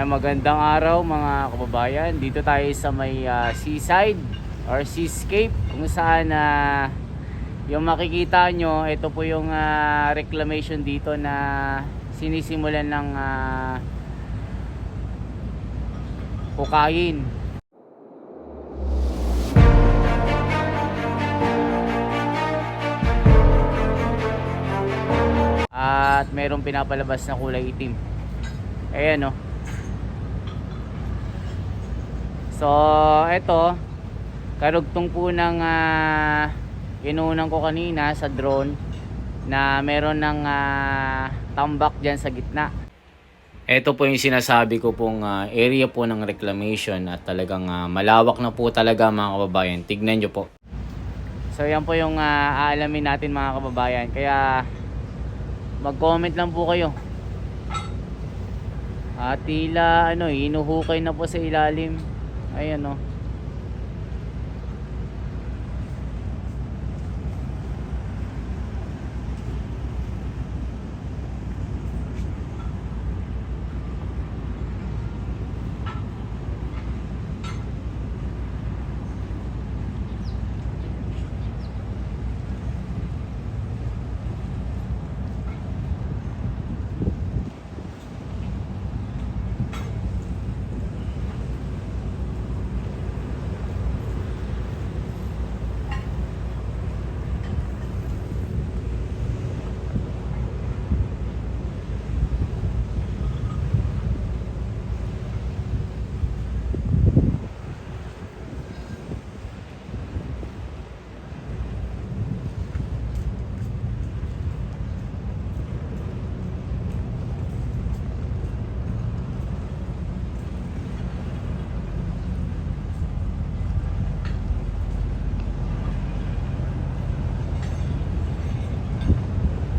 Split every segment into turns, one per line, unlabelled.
Magandang araw mga kababayan. Dito tayo sa may seaside or seascape kung saan yung makikita nyo, ito po yung reclamation dito na sinisimulan ng hukayin. At merong pinapalabas na kulay itim. Ayan, no? So, ito, karugtong po ng inuunan ko kanina sa drone na meron ng tambak dyan sa gitna. Ito po yung sinasabi ko pong area po ng reclamation at talagang malawak na po talaga mga kababayan. Tignan nyo po. So, yan po yung aalamin natin mga kababayan. Kaya, mag-comment lang po kayo. At tila hinuhukay na po sa ilalim. Ayan, no.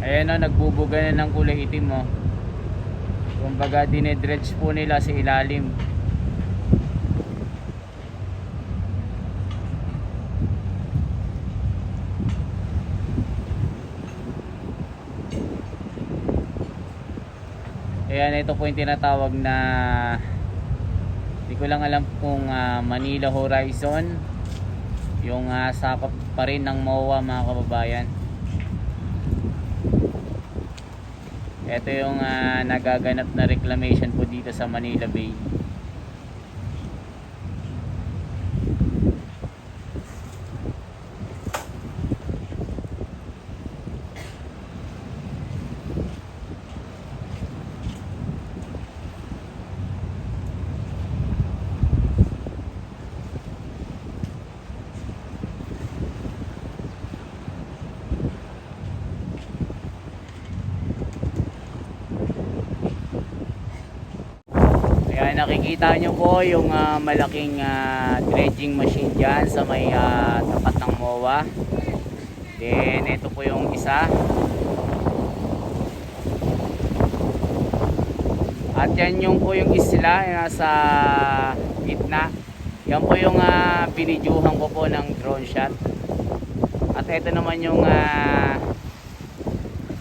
Ayan, no, nagbubuga na ng kulay itim, mo. Kumbaga dinedredge po nila sa ilalim. Ayan, ito po yung tinatawag na, di ko lang alam kung Manila Horizon, yung sakop pa rin ng MOA mga kababayan. Ito yung nagaganap na reclamation po dito sa Manila Bay. Kaya nakikita nyo po yung malaking dredging machine dyan sa may tapat ng MOA. Then ito po yung isa. At yan yung po yung isla nasa gitna. Yan po yung binidyuhan ko po ng drone shot. At ito naman yung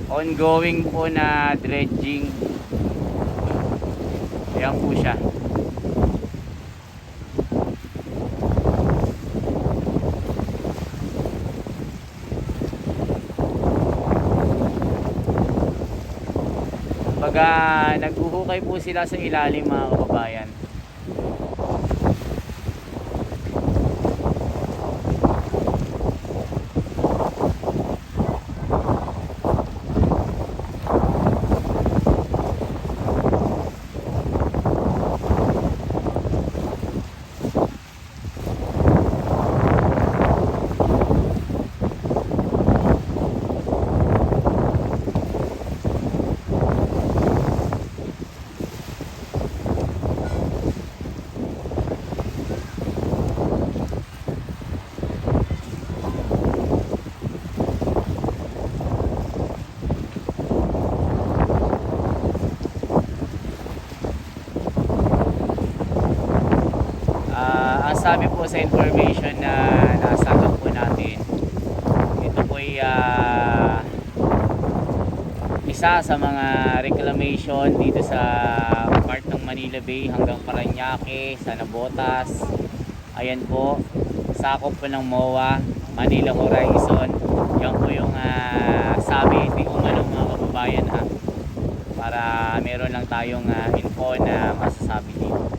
ongoing po na dredging. Ayan po siya. Kumbaga naghuhukay po sila sa ilalim mga kababayan. Sabi po sa information na nasagap po natin, ito po ay isa sa mga reclamation dito sa part ng Manila Manila Bay hanggang Parañaque, sa Navotas. Ayan po, sakop po ng MOA, Manila Horizon. Yan po yung sabi ni umano mga kababayan ha. Para meron lang tayong info na masasabi dito.